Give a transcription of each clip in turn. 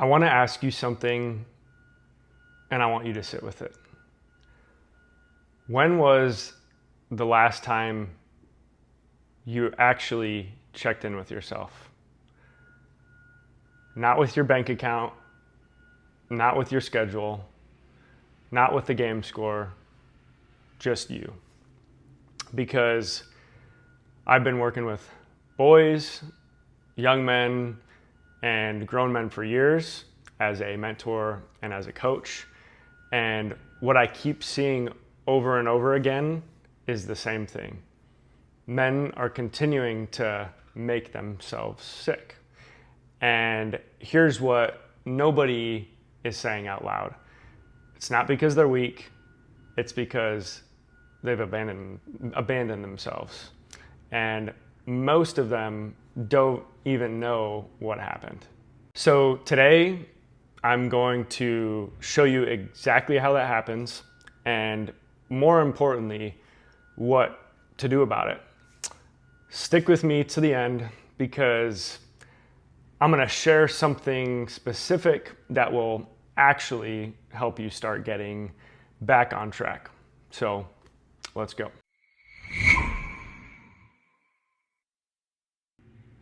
I want to ask you something, and I want you to sit with it. When was the last time you actually checked in with yourself? Not with your bank account, not with your schedule, not with the game score, just you. Because I've been working with boys, young men, and grown men for years as a mentor and as a coach. And what I keep seeing over and over again is the same thing. Men are continuing to make themselves sick. And here's what nobody is saying out loud. It's not because they're weak, it's because they've abandoned themselves. And most of them don't even know what happened. So today, I'm going to show you exactly how that happens, and more importantly, what to do about it. Stick with me to the end because I'm going to share something specific that will actually help you start getting back on track. So let's go.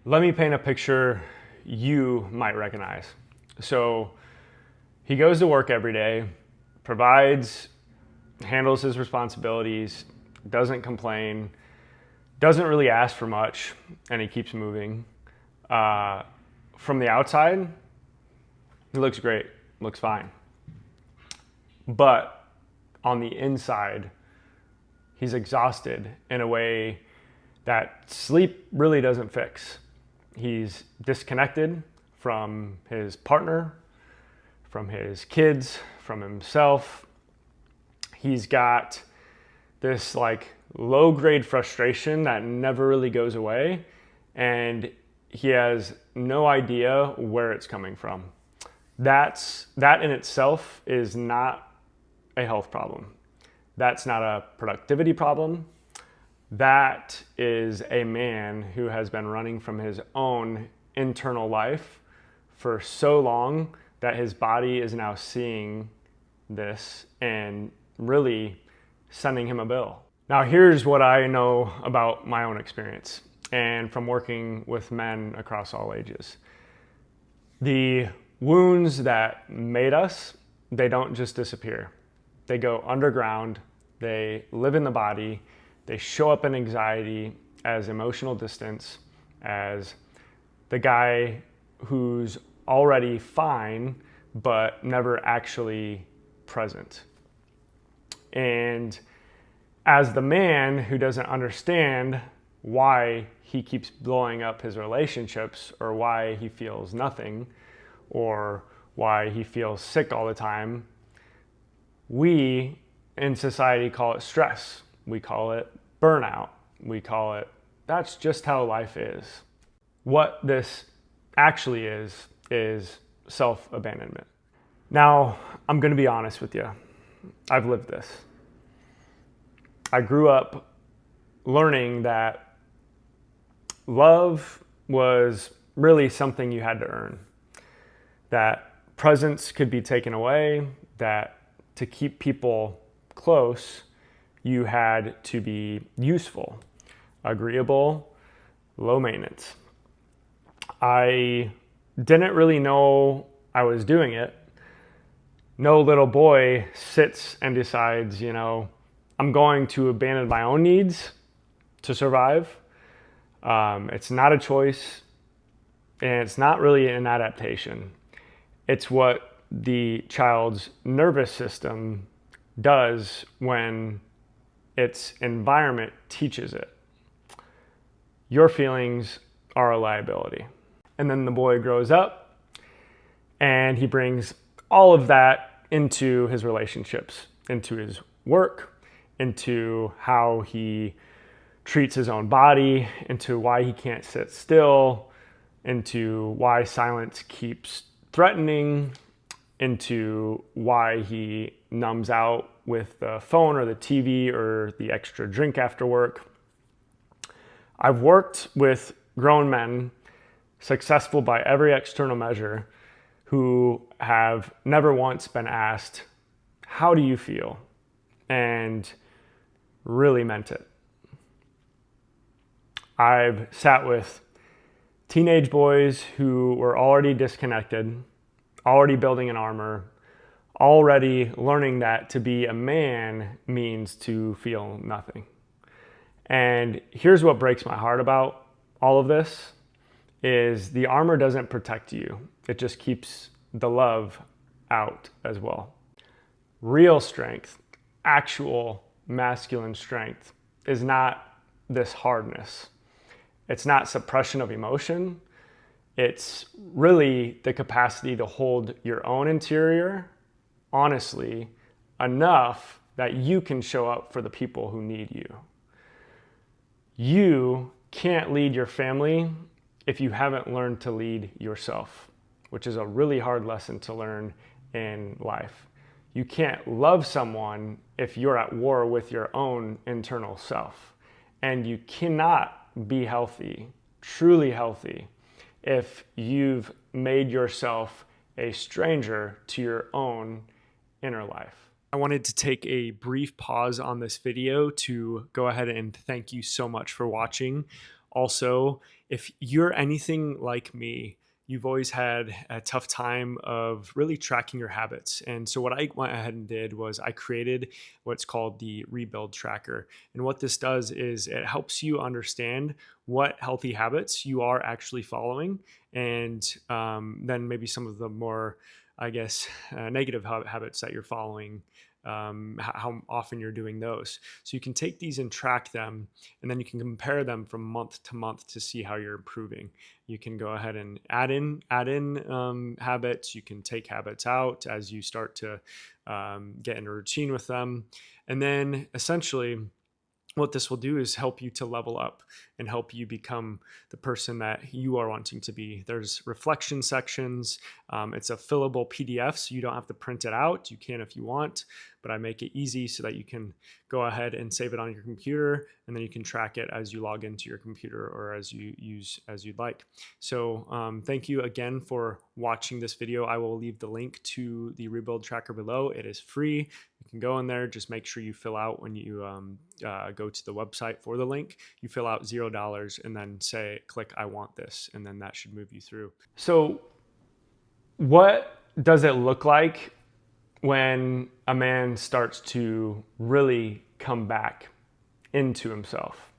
Let me paint a picture you might recognize. So he goes to work every day, provides, handles his responsibilities, doesn't complain, doesn't really ask for much, and he keeps moving. From the outside, he looks great, looks fine. But on the inside, he's exhausted in a way that sleep really doesn't fix. He's disconnected from his partner, from his kids, from himself. He's got this low-grade frustration that never really goes away, and he has no idea where it's coming from. That in itself is not a health problem. That's not a productivity problem. That is a man who has been running from his own internal life for so long that his body is now seeing this and really sending him a bill. Now, here's what I know about my own experience and from working with men across all ages. The wounds that made us, they don't just disappear. They go underground, they live in the body, they show up in anxiety as emotional distance, as the guy who's already fine, but never actually present. And as the man who doesn't understand why he keeps blowing up his relationships, or why he feels nothing, or why he feels sick all the time, we in society call it stress. We call it burnout. We call it, that's just how life is. What this actually is self-abandonment. Now, I'm going to be honest with you. I've lived this. I grew up learning that love was really something you had to earn. That presence could be taken away, that to keep people close, you had to be useful, agreeable, low maintenance. I didn't really know I was doing it. No little boy sits and decides, I'm going to abandon my own needs to survive. It's not a choice, and it's not really an adaptation. It's what the child's nervous system does when its environment teaches it. Your feelings are a liability. And then the boy grows up and he brings all of that into his relationships, into his work, into how he treats his own body, into why he can't sit still, into why silence keeps threatening, into why he numbs out with the phone or the TV or the extra drink after work. I've worked with grown men, successful by every external measure, who have never once been asked, how do you feel? And really meant it. I've sat with teenage boys who were already disconnected, already building an armor, already learning that to be a man means to feel nothing. And here's what breaks my heart about all of this is the armor doesn't protect you. It just keeps the love out as well. Real strength, actual masculine strength, is not this hardness. It's not suppression of emotion. It's really the capacity to hold your own interior honestly enough that you can show up for the people who need you. You can't lead your family if you haven't learned to lead yourself, which is a really hard lesson to learn in life. You can't love someone if you're at war with your own internal self. And you cannot be healthy, truly healthy, if you've made yourself a stranger to your own inner life. I wanted to take a brief pause on this video to go ahead and thank you so much for watching. Also, if you're anything like me, you've always had a tough time of really tracking your habits. And so what I went ahead and did was I created what's called the Rebuild Tracker. And what this does is it helps you understand what healthy habits you are actually following. And then maybe some of the more, negative habits that you're following, how often you're doing those. So you can take these and track them, and then you can compare them from month to month to see how you're improving. You can go ahead and add in habits. You can take habits out as you start to get in a routine with them. And then essentially what this will do is help you to level up and help you become the person that you are wanting to be. There's reflection sections. It's a fillable PDF, so you don't have to print it out. You can if you want, but I make it easy so that you can go ahead and save it on your computer, and then you can track it as you log into your computer or as you use as you'd like. So thank you again for watching this video. I will leave the link to the Rebuild Tracker below. It is free. You can go in there. Just make sure you fill out when you go to the website for the link. You fill out $0 and then click I want this, and then that should move you through. So what does it look like when a man starts to really come back into himself?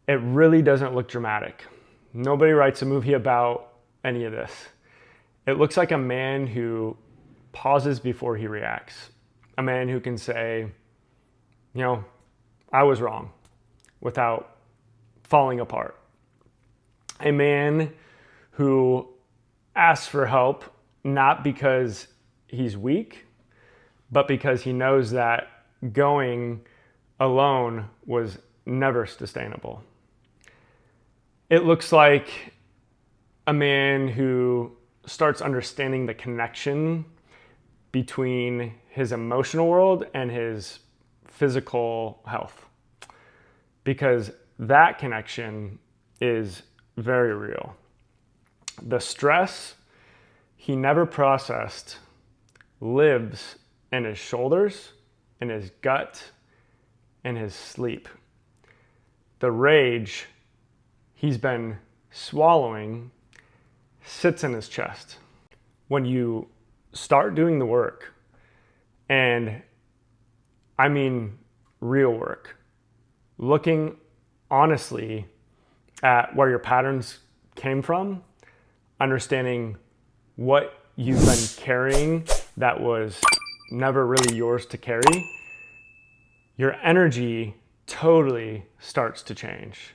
It really doesn't look dramatic. Nobody writes a movie about any of this. It looks like a man who pauses before he reacts. A man who can say, I was wrong, without falling apart. A man who asks for help, not because he's weak, but because he knows that going alone was never sustainable. It looks like a man who starts understanding the connection between his emotional world and his physical health, because that connection is very real. The stress he never processed lives in his shoulders, in his gut, in his sleep. The rage he's been swallowing sits in his chest. When you start doing the work, and I mean real work, looking honestly at where your patterns came from, understanding what you've been carrying that was never really yours to carry, your energy totally starts to change.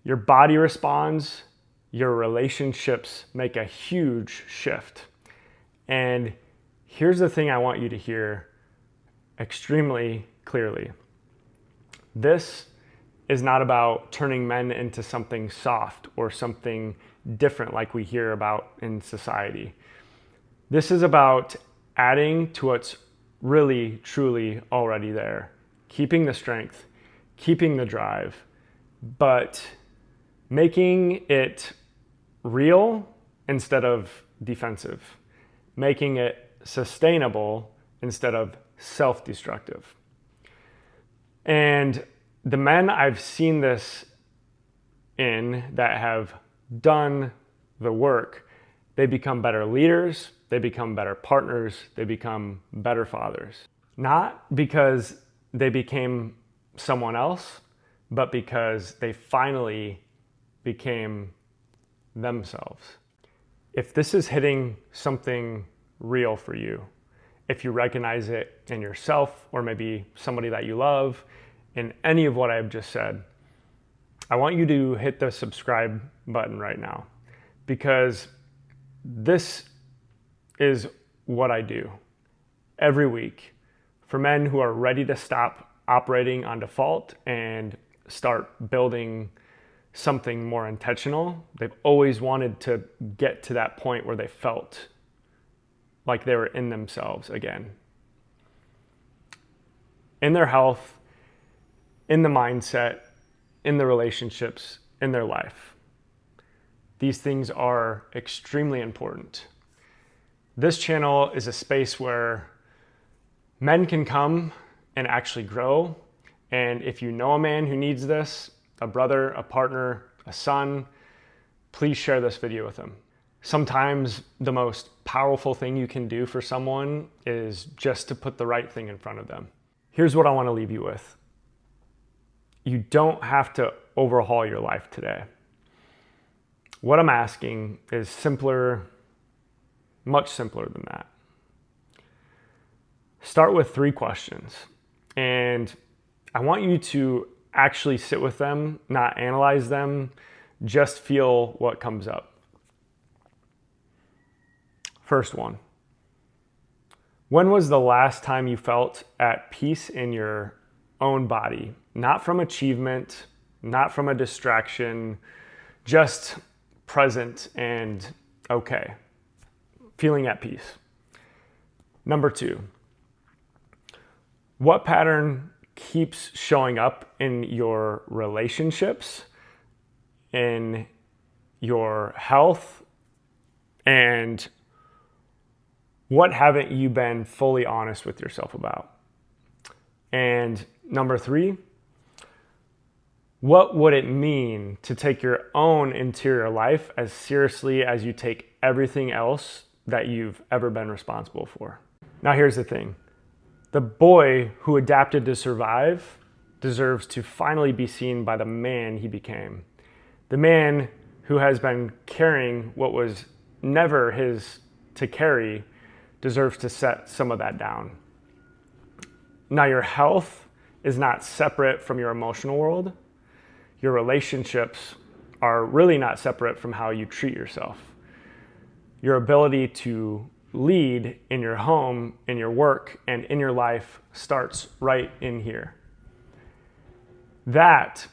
Your body responds, your relationships make a huge shift. And here's the thing I want you to hear extremely clearly. This is not about turning men into something soft or something different like we hear about in society. This is about adding to what's really, truly already there. Keeping the strength, keeping the drive, but making it real instead of defensive, making it sustainable instead of self-destructive. And the men I've seen this in that have done the work, they become better leaders, they become better partners, they become better fathers. Not because they became someone else, but because they finally became themselves. If this is hitting something real for you, if you recognize it in yourself or maybe somebody that you love, in any of what I've just said, I want you to hit the subscribe button right now, because this is what I do every week for men who are ready to stop operating on default and start building something more intentional. They've always wanted to get to that point where they felt like they were in themselves again. In their health, in the mindset, in the relationships, in their life. These things are extremely important. This channel is a space where men can come and actually grow. And if you know a man who needs this, a brother, a partner, a son, please share this video with him. Sometimes the most powerful thing you can do for someone is just to put the right thing in front of them. Here's what I want to leave you with. You don't have to overhaul your life today. What I'm asking is simpler, much simpler than that. Start with 3 questions, and I want you to actually sit with them, not analyze them, just feel what comes up. First one. When was the last time you felt at peace in your own body? Not from achievement, not from a distraction, just present and okay. Feeling at peace. Number 2. What pattern keeps showing up in your relationships, in your health, and what haven't you been fully honest with yourself about? And number 3, what would it mean to take your own interior life as seriously as you take everything else that you've ever been responsible for? Now here's the thing. The boy who adapted to survive deserves to finally be seen by the man he became. The man who has been carrying what was never his to carry deserves to set some of that down. Now, your health is not separate from your emotional world. Your relationships are really not separate from how you treat yourself. Your ability to lead in your home, in your work, and in your life starts right in here. That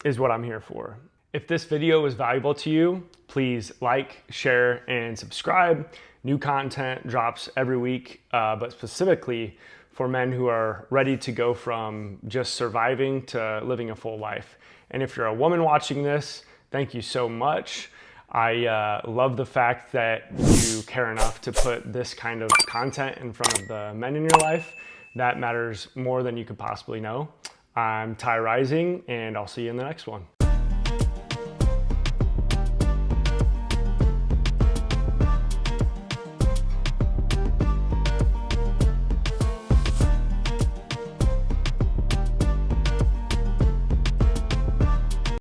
is what I'm here for. If this video was valuable to you, please like, share, and subscribe. New content drops every week, but specifically for men who are ready to go from just surviving to living a full life. And if you're a woman watching this, thank you so much. I love the fact that you care enough to put this kind of content in front of the men in your life. That matters more than you could possibly know. I'm Ty Rising, and I'll see you in the next one.